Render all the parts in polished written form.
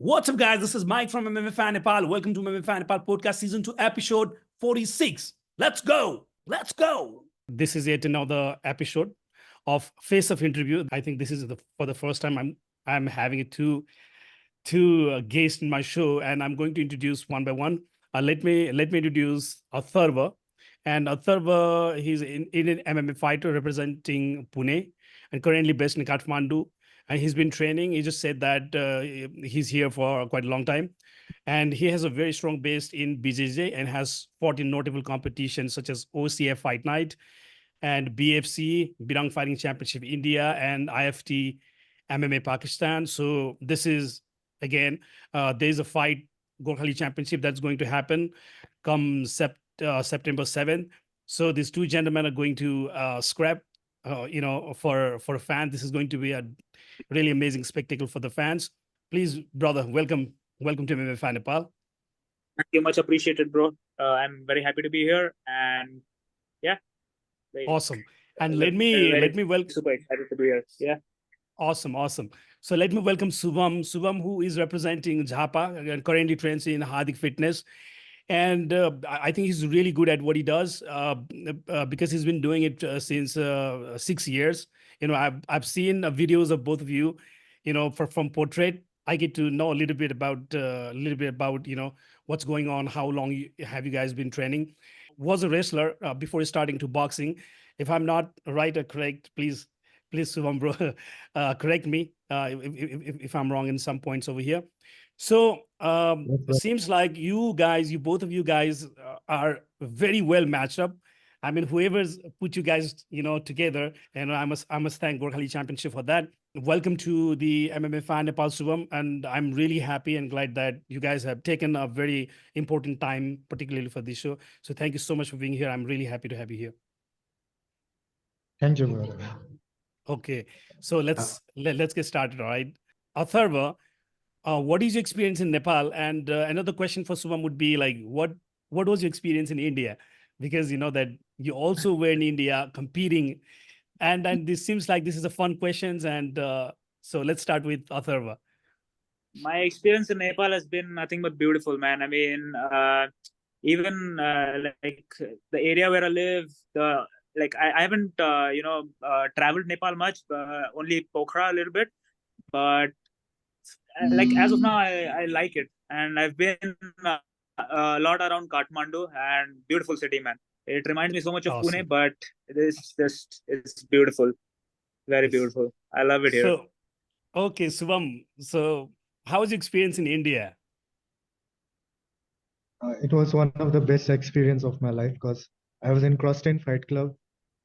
What's up, guys? This is Mike from MMA Fan Nepal. Welcome to MMA Fan Nepal Podcast Season 2, Episode 46. Let's go! Let's go! This is yet another episode of Face of Interview. I think this is for the first time I'm having two guests in my show, and I'm going to introduce one by one. Let me introduce Atharva. And Atharva, he's an Indian MMA fighter representing Pune and currently based in Kathmandu. And he's been training. He just said that he's here for quite a long time. And he has a very strong base in BJJ and has fought in notable competitions such as OCF Fight Night and BFC, Birang Fighting Championship India, and IFT MMA Pakistan. So this is, again, there's a fight, Gorkhali Championship, that's going to happen come September 7th. So these two gentlemen are going to scrap, for fans. This is going to be a really amazing spectacle for the fans. Please, brother, welcome to MMA Fan Nepal. Thank you, much appreciated, bro. I'm very happy to be here, and yeah, awesome. And let me welcome. Super excited to be here. Yeah. Awesome. So let me welcome Shubham, who is representing Jhapa and currently trains in Hardik Fitness. And I think he's really good at what he does because he's been doing it since 6 years. I've seen videos of both of you, from Portrait. I get to know a little bit about what's going on, how long have you guys been training. Was a wrestler before starting to boxing. If I'm not right or correct, please, Shubham, bro, correct me if I'm wrong in some points over here. So it seems like both of you guys are very well matched up. I mean, whoever's put you guys, together, and I must thank Gorkhali Championship for that. Welcome to the MMA Fan Nepal, Shubham, and I'm really happy and glad that you guys have taken a very important time, particularly for this show. So thank you so much for being here. I'm really happy to have you here. Thank you, brother. Okay, so let's get started. All right, Atharva, what is your experience in Nepal? And another question for Shubham would be like, what was your experience in India? Because you know that you also were in India competing, and this seems like this is a fun questions. And so let's start with Atharva. My experience in Nepal has been nothing but beautiful, man. I mean, even like the area where I live, I haven't traveled Nepal much, only Pokhara a little bit, but like as of now, I like it, and I've been a lot around Kathmandu, and beautiful city, man. It reminds me so much of Awesome. Pune, but it's beautiful, very beautiful. I love it here. So, okay, Shubham. So, how was your experience in India? It was one of the best experience of my life because I was in Crosstown Fight Club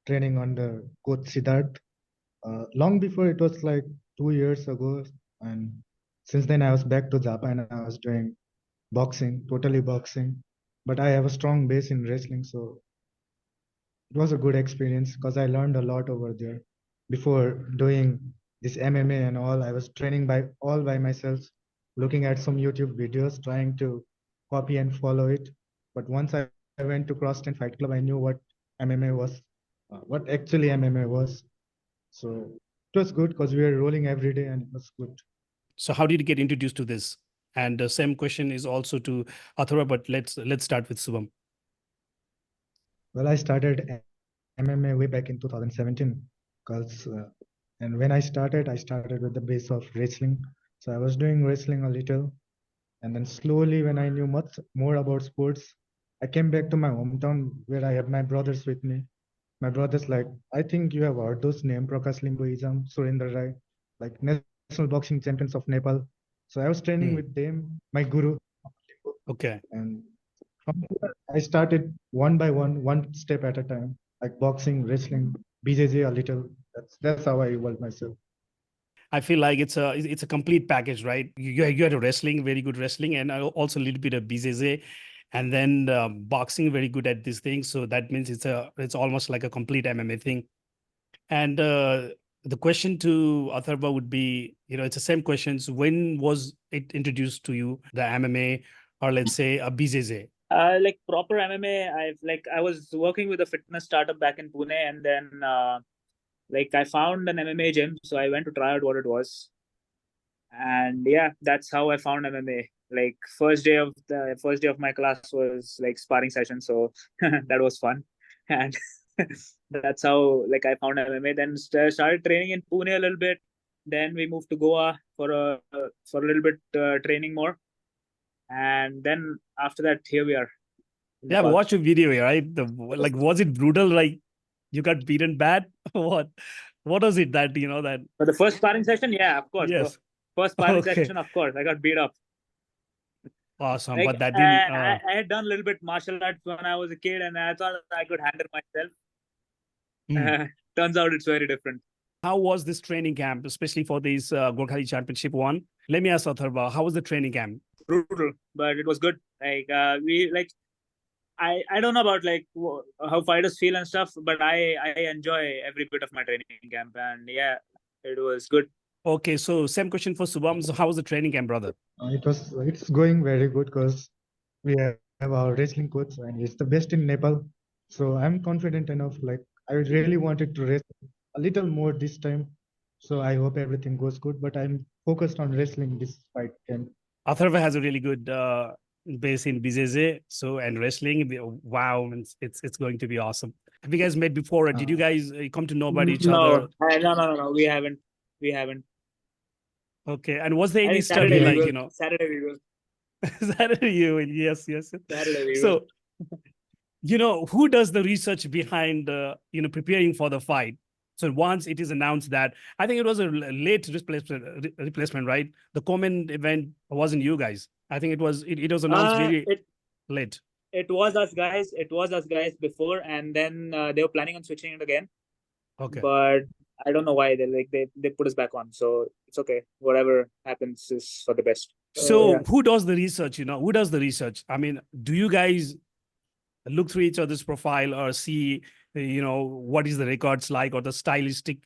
training under Coach Siddharth. Long before, it was like 2 years ago, and since then I was back to Japan and I was doing boxing, totally boxing. But I have a strong base in wrestling, so it was a good experience because I learned a lot over there. Before doing this MMA and all, I was training all by myself, looking at some YouTube videos, trying to copy and follow it. But once I went to Crosstown Fight Club, I knew what MMA was, what actually MMA was. So it was good because we were rolling every day and it was good. So how did you get introduced to this? And the same question is also to Atharva, but let's start with Shubham. Well, I started MMA way back in 2017 because and when I started with the base of wrestling. So I was doing wrestling a little, and then slowly when I knew much more about sports, I came back to my hometown where I have my brothers with me. My brothers, like, I think you have heard those names, Prakash Limbuism, Surendra Rai, like national boxing champions of Nepal. So I was training with them, my guru. Okay. And from there, I started one by one step at a time, like boxing, wrestling, BJJ a little. That's how I evolved myself. I feel like it's a complete package, right? You had a wrestling, very good wrestling, and also a little bit of BJJ, and then boxing, very good at this thing. So that means it's almost like a complete MMA thing. And the question to Atharva would be, it's the same questions. When was it introduced to you, the MMA, or let's say a BJJ? Like proper MMA, I was working with a fitness startup back in Pune, and then I found an MMA gym, so I went to try out what it was. And yeah, that's how I found MMA. Like first day of my class was like sparring session, so that was fun, and that's how like I found MMA. Then started training in Pune a little bit. Then we moved to Goa for a little bit training more, and then after that, here we are in Yeah, I've Nepal. watched a video here, right? Like, was it brutal? Like, you got beaten bad? What? What was it that, that? But the first sparring session, yeah, of course, bro. Yes. First sparring Okay. session, of course, I got beat up. Awesome. Like But that didn't, I had done a little bit martial arts when I was a kid, and I thought I could handle myself. hmm. Turns out it's very different. How was this training camp, especially for this Gorkhali Championship one? Let me ask Atharva, how was the training camp? Brutal, but it was good. Like we like I don't know about like how fighters feel and stuff, but I enjoy every bit of my training camp, and yeah, it was good. Okay, so same question for Subham. So how was the training camp, brother? It's going very good because we have our wrestling coach and he's the best in Nepal. So I'm confident enough. Like I really wanted to race a little more this time. So I hope everything goes good. But I'm focused on wrestling this fight camp. Atharva has a really good base in BJJ, so and wrestling. Wow, it's going to be awesome. Have you guys met before? Did you Uh, guys come to know about each No, other? no. We haven't. We haven't. Okay, and was there I any think study Saturday we yeah. like will. Saturday we will. Saturday you? Yes, yes. Saturday we will. So who does the research behind preparing for the fight? So once it is announced that, I think it was a late replacement, right? The common event wasn't you guys. I think it was announced very It late. it was us guys. It was us guys before, and then they were planning on switching it again. Okay. But I don't know why they put us back on. So it's okay. Whatever happens is for the best. So So yeah. who does the research? Who does the research? I mean, do you guys look through each other's profile or see, what is the records like or the stylistic,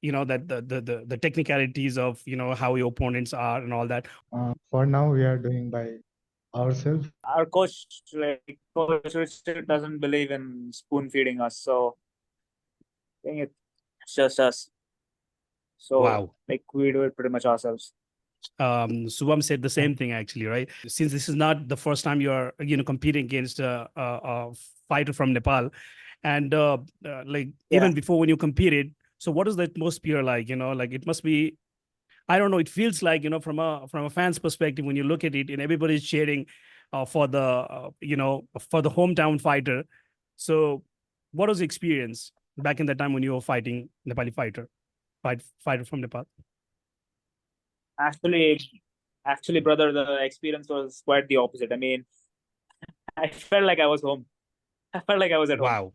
that the technicalities of, how your opponents are and all that? For now, we are doing by ourselves. Our coach Richard doesn't believe in spoon feeding us. So I think it's just us. So Wow. like we do it pretty much ourselves. Subham said the same thing actually, right? Since this is not the first time you're, competing against a fighter from Nepal, and like Yeah. even before when you competed, so what is the atmosphere like? Like it must be, I don't know. It feels like, from a fan's perspective, when you look at it and everybody's cheering for for the hometown fighter. So, what was the experience back in that time when you were fighting Nepali fighter from Nepal? Actually, actually, brother, the experience was quite the opposite. I mean, I felt like I was home. I felt like I was at home. Wow,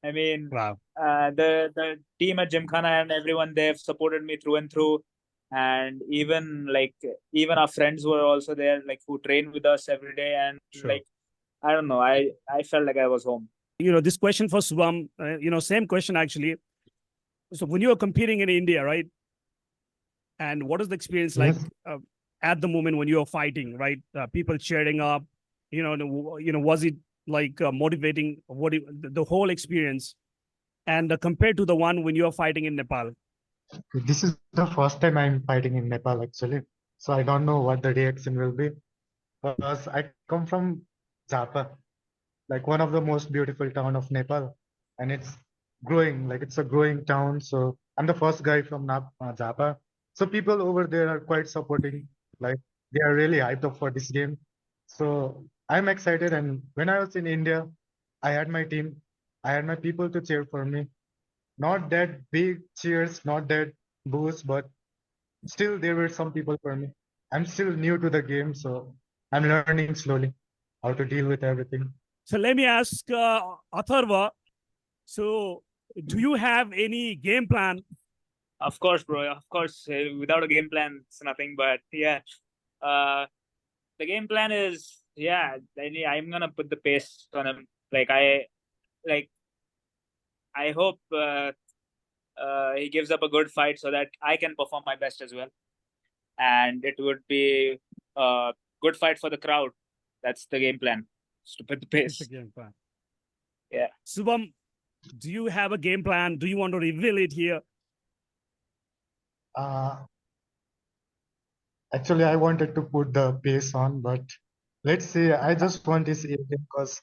I mean, wow. the team at Gymkhana and everyone, they've supported me through and through, and even our friends were also there, like who train with us every day, and Sure. like I don't know, I felt like I was home. This question for Subham, same question actually. So, when you were competing in India, right? And what is the experience like Yes. at the moment when you were fighting, right? People cheering up, was it like motivating? The whole experience, and compared to the one when you were fighting in Nepal? This is the first time I'm fighting in Nepal actually. So I don't know what the reaction will be. Because I come from Japa, like one of the most beautiful town of Nepal, and it's growing, like it's a growing town. So I'm the first guy from Japa. So people over there are quite supporting, like they are really hyped up for this game. So I'm excited. And when I was in India, I had my team, I had my people to cheer for me. Not that big cheers, not that boost, but still there were some people for me. I'm still new to the game, so I'm learning slowly how to deal with everything. So let me ask Atharva. So, do you have any game plan? Of course, bro. Of course, without a game plan, it's nothing. But yeah, uh, the game plan is yeah. I'm gonna put the pace on him. Like I hope he gives up a good fight so that I can perform my best as well, and it would be a good fight for the crowd. That's the game plan. Just to put the It's a pace. game plan. Yeah. Subham, do you have a game plan? Do you want to reveal it here? Uh, Actually, I wanted to put the pace on, but let's see. I just want this evening because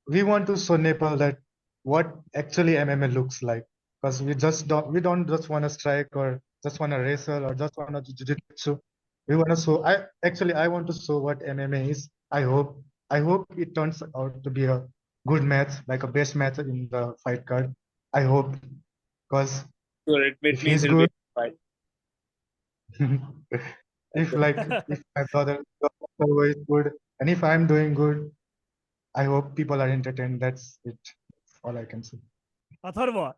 we want to show Nepal that what actually MMA looks like. Because we don't just want to strike or just want to wrestle or just want to jiu-jitsu. We want to show. I want to show what MMA is. I hope it turns out to be a good match, like a best match in the fight card. I hope because Sure, it if means he's it'll be good, a fight. if my brother is good, and if I'm doing good, I hope people are entertained. That's it. That's all I can say. Atharva,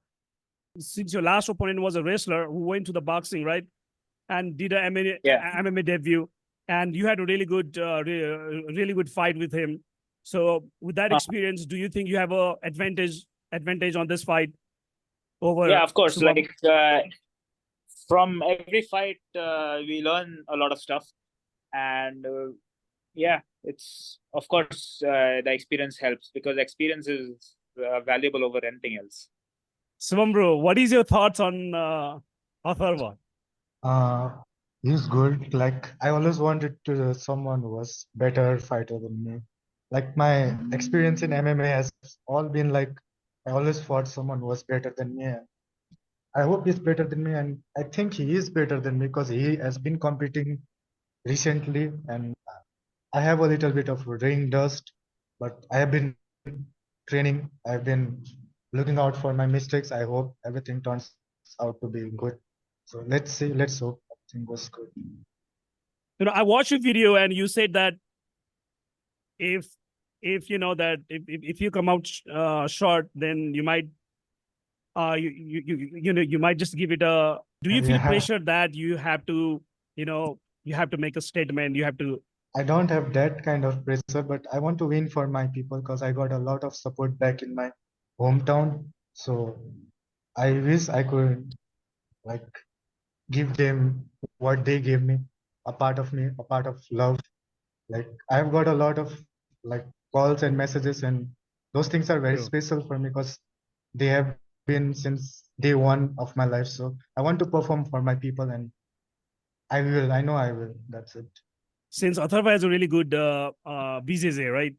since your last opponent was a wrestler who went to the boxing, right? And did a Yeah. MMA debut, and you had a really good, really good fight with him. So, with that Uh, experience, do you think you have a advantage on this fight over yeah, of course. Shubham? Like from every fight, we learn a lot of stuff, and yeah, it's of course the experience helps because experience is valuable over anything else. Shubham, bro, what is your thoughts on Atharva? Uh, he's good. Like I always wanted to someone who was better fighter than me. Like my experience in MMA has all been like I always fought someone who was better than me. I hope he's better than me, and I think he is better than me because he has been competing recently, and I have a little bit of ring dust, but I have been training. I've been looking out for my mistakes. I hope everything turns out to be good. So let's see. Let's hope everything goes good. I watched your video, and you said that if if you know that if you come out short, then you might you might just give it a. Do you feel Yeah, pressure that you have to you have to make a statement? You have to. I don't have that kind of pressure, but I want to win for my people because I got a lot of support back in my hometown. So I wish I could like give them what they gave me, me, a part of love. Like I've got a lot of like calls and messages, and those things are very True. special for me because they have been since day one of my life. So I want to perform for my people, and I will. I know I will. That's it. Since Atharva has a really good BJJ, right?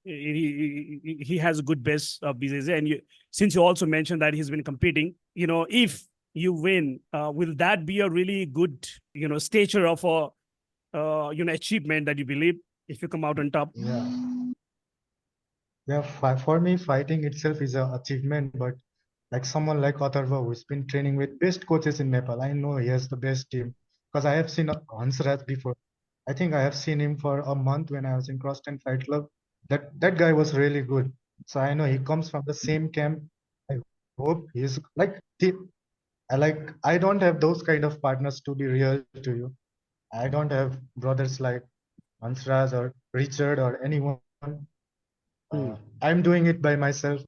He has a good base of BJJ, and since you also mentioned that he's been competing, if you win, will that be a really good, stature of a, achievement that you believe if you come out on top? Yeah. Yeah, for me, fighting itself is an achievement, but like someone like Atharva who's been training with best coaches in Nepal, I know he has the best team because I have seen Hansraj before. I think I have seen him for a month when I was in Cross 10 Fight Club. That guy was really good. So I know he comes from the same camp. I hope he's like I don't have those kind of partners to be real to you. I don't have brothers like Hansraj or Richard or anyone. I'm doing it by myself.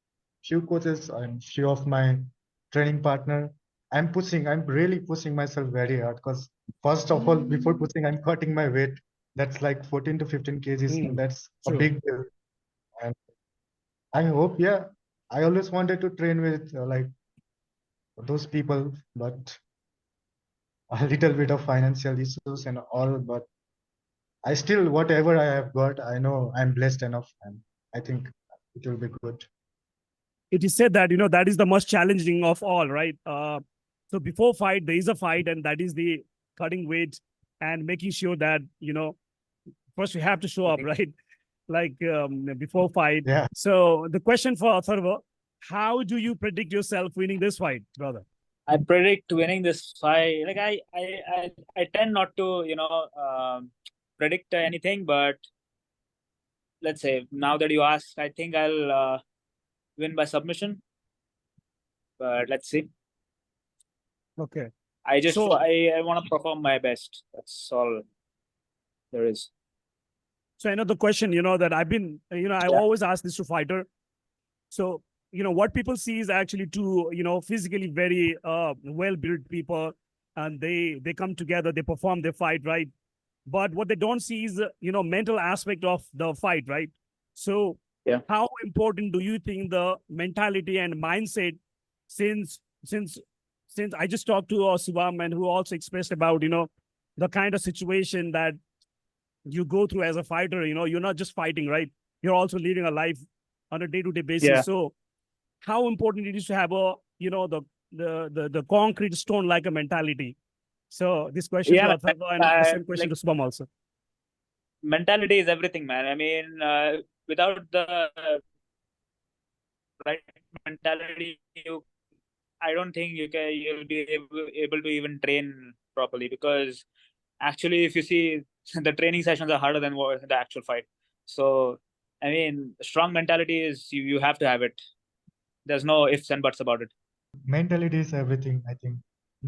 Few coaches and few of my training partner. I'm really pushing myself very hard because first of all, before pushing, I'm cutting my weight. That's like 14 to 15 kgs. Mm. That's a True. big deal. And I hope, yeah, I always wanted to train with like those people, but a little bit of financial issues and all. But I still, whatever I have got, I know I'm blessed enough, and I think it will be good. It is said that that is the most challenging of all, right? So before fight, there is a fight, and that is the cutting weight and making sure that first we have to show up, right? Like before fight. Yeah. So the question for Atharva: how do you predict yourself winning this fight, brother? I predict winning this fight. Like I tend not to predict anything, but let's say now that you ask, I think I'll win by submission. But let's see. Okay. I want to perform my best. That's all there is. So another question, that I've been, I always ask this to fighter. So, what people see is actually two, physically very well-built people, and they come together, they perform, they fight, right? But what they don't see is, mental aspect of the fight, right? So, Yeah. how important do you think the mentality and mindset, since I just talked to Shubham, and who also expressed about, the kind of situation that you go through as a fighter. You're not just fighting, right? You're also living a life on a day-to-day basis. Yeah. So how important it is to have the concrete stone like a mentality. So this question to Yeah, man. Atharva and the same question Like to Shubham also. mentality is everything, man. I mean, without the right mentality, I don't think you'll be able to even train properly, because actually, if you see, the training sessions are harder than the actual fight. So, I mean, strong mentality is you have to have it. There's no ifs and buts about it. Mentality is everything, I think.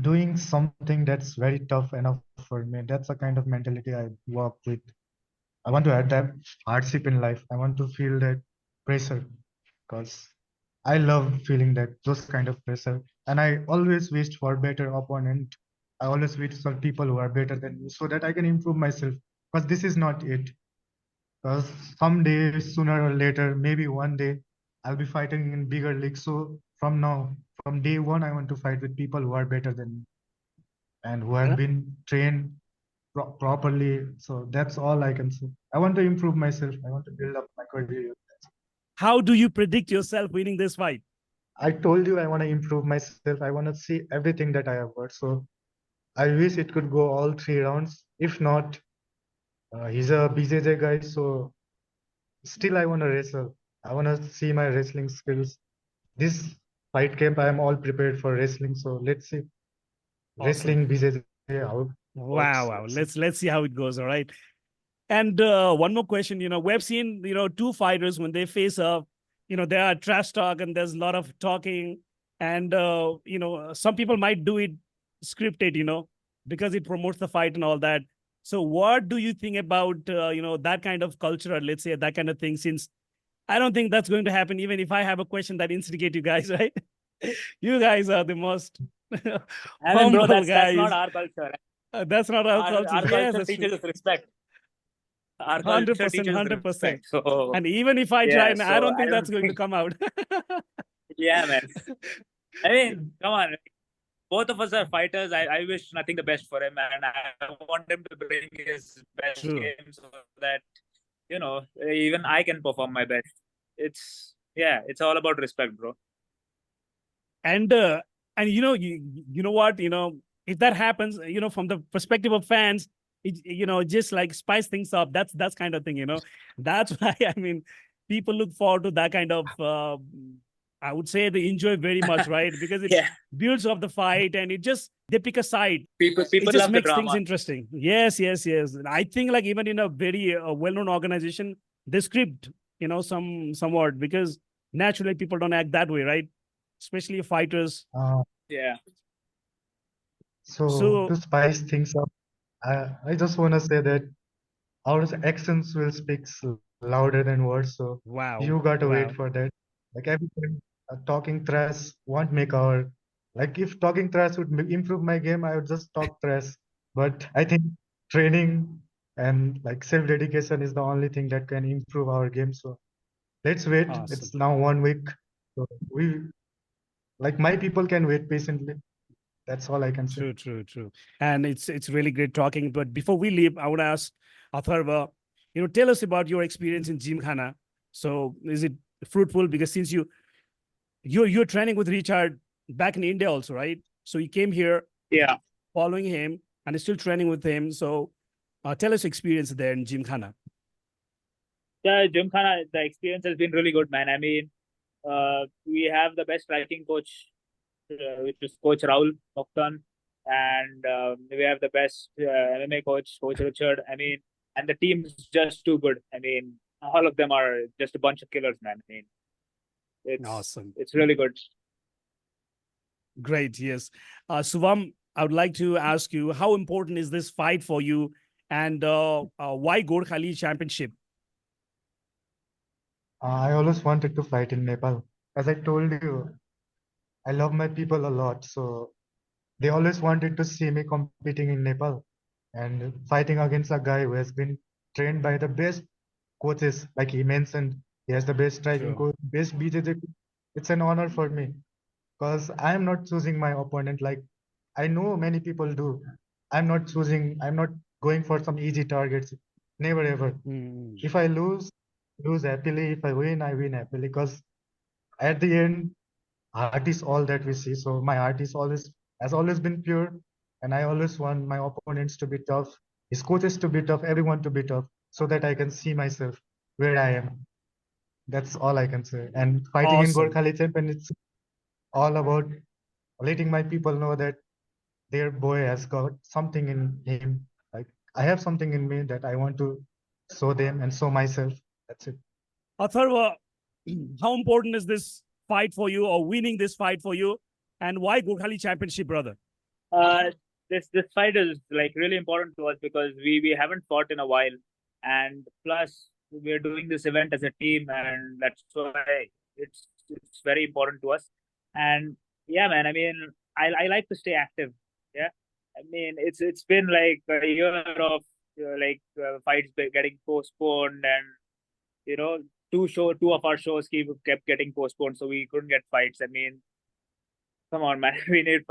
Doing something that's very tough enough for me, that's the kind of mentality I work with. I want to have that hardship in life. I want to feel that pressure because I love feeling those kind of pressure. And I always wished for better opponent. I always wish for people who are better than me so that I can improve myself. Because this is not it. Because someday, sooner or later, maybe one day, I'll be fighting in bigger leagues. So from now, from day one, I want to fight with people who are better than me and who have been trained properly. So that's all I can say. I want to improve myself. I want to build up my career. How do you predict yourself winning this fight? I told you I want to improve myself. I want to see everything that I have got. So I wish it could go all 3 rounds. If not, he's a BJJ guy. So still, I want to wrestle. I want to see my wrestling skills. This fight camp, I am all prepared for wrestling. So let's see. Awesome. Wrestling BJJ, how it Wow. works. Let's see how it goes. All right. And one more question. We've seen two fighters when they face up. There are trash talk and there's a lot of talking, and some people might do it scripted. Because it promotes the fight and all that. So what do you think about that kind of culture, or let's say that kind of thing? Since I don't think that's going to happen, even if I have a question that instigate you guys, right? You guys are the most I mean, bro, humble that's guys. not our culture. That's not our culture. Our Yes, culture that's true. teaches us respect. Our Hundred culture percent, teaches us 100%. respect. So And even if I try, yeah, I so don't I think that's don't going to think. come out. Yeah, man. I mean, come on. Both of us are fighters. I wish nothing the best for him, and I want him to bring his best True. game so that even I can perform my best. It's all about respect, bro. And you know what, if that happens, from the perspective of fans, just like spice things up. That's kind of thing. That's why I mean, people look forward to that kind of. I would say they enjoy very much, right? Because it Yeah, builds up the fight, and they pick a side. It people just love the makes things drama. interesting. Yes, yes, yes. And I think like even in a very well-known organization, they script, somewhat, because naturally people don't act that way, right? Especially fighters. Yeah, So So to spice things up, I just want to say that our actions will speak louder than words. So you wow, got to wait wow. for that. Like every time talking trash won't make our, like if talking trash would improve my game, I would just talk trash. But I think training and like self-dedication is the only thing that can improve our game. So let's wait. Awesome. It's now 1 week. So we, like my people can wait patiently. That's all I can say. True, true, true. And it's really great talking. But before we leave, I want to ask Atharva, tell us about your experience in Gymkhana. So is it fruitful? Because since you're training with Richard back in India also, right? So you came here yeah. following him and is still training with him. So tell us experience there in Gymkhana. The Gymkhana, the experience has been really good, man. I mean, we have the best striking coach, which is Coach Raul Mokhtan, and we have the best MMA coach, Coach Richard. I mean, and the team is just too good. I mean, all of them are just a bunch of killers, man. I mean, Awesome. it's really good. Great. Yes. Suvam, I would like to ask you, how important is this fight for you, and why Gorkhali Championship? I always wanted to fight in Nepal. As I told you, I love my people a lot. So they always wanted to see me competing in Nepal and fighting against a guy who has been trained by the best coaches. Like he mentioned, he has the best striking True. coach, best BJJ. It's an honor for me because I am not choosing my opponent like I know many people do. I'm not choosing, I'm not going for some easy targets. Never ever. If I lose happily. If I win happily. Because at the end, heart is all that we see. So my heart has always been pure, and I always want my opponents to be tough, his coaches to be tough, everyone to be tough, so that I can see myself where I am. That's all I can say. And fighting in Awesome. Gorkhali Champion, it's all about letting my people know that their boy has got something in him. Like I have something in me that I want to show them and show myself. That's it. Atharva, how important is this fight for you or winning this fight for you? And why Gorkhali Championship, brother? Uh, this fight is like really important to us because we haven't fought in a while, and plus we're doing this event as a team, and that's why it's very important to us. And yeah, man, I mean, I like to stay active. Yeah, I mean, it's been like a year of fights getting postponed, and you know, two of our shows kept getting postponed, so we couldn't get fights. I mean, come on, man, we need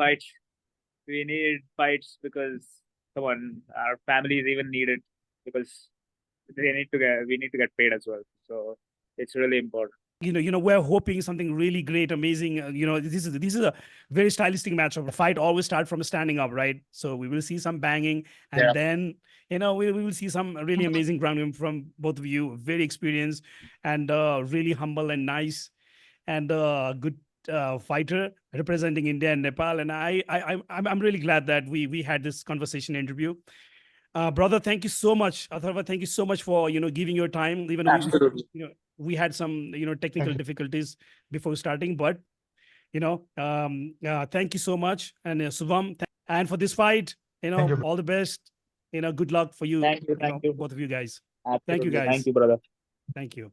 fights because come on, our families even need it because we need to get paid as well. So it's really important. We're hoping something really great, amazing. This is a very stylistic matchup. The fight always start from standing up, right? So we will see some banging, and Yeah. then we will see some really amazing ground game from both of you. Very experienced and really humble and nice, and good fighter representing India and Nepal. And I'm really glad that we had this conversation interview. Brother, thank you so much. Atharva, thank you so much for giving your time. Even Absolutely. we had some technical you. difficulties before starting, but thank you so much. And Shubham, and for this fight, Thank you. all the best. Good luck for you. Thank you. Both of you guys. Thank you, Absolutely. guys. Thank you, brother. Thank you.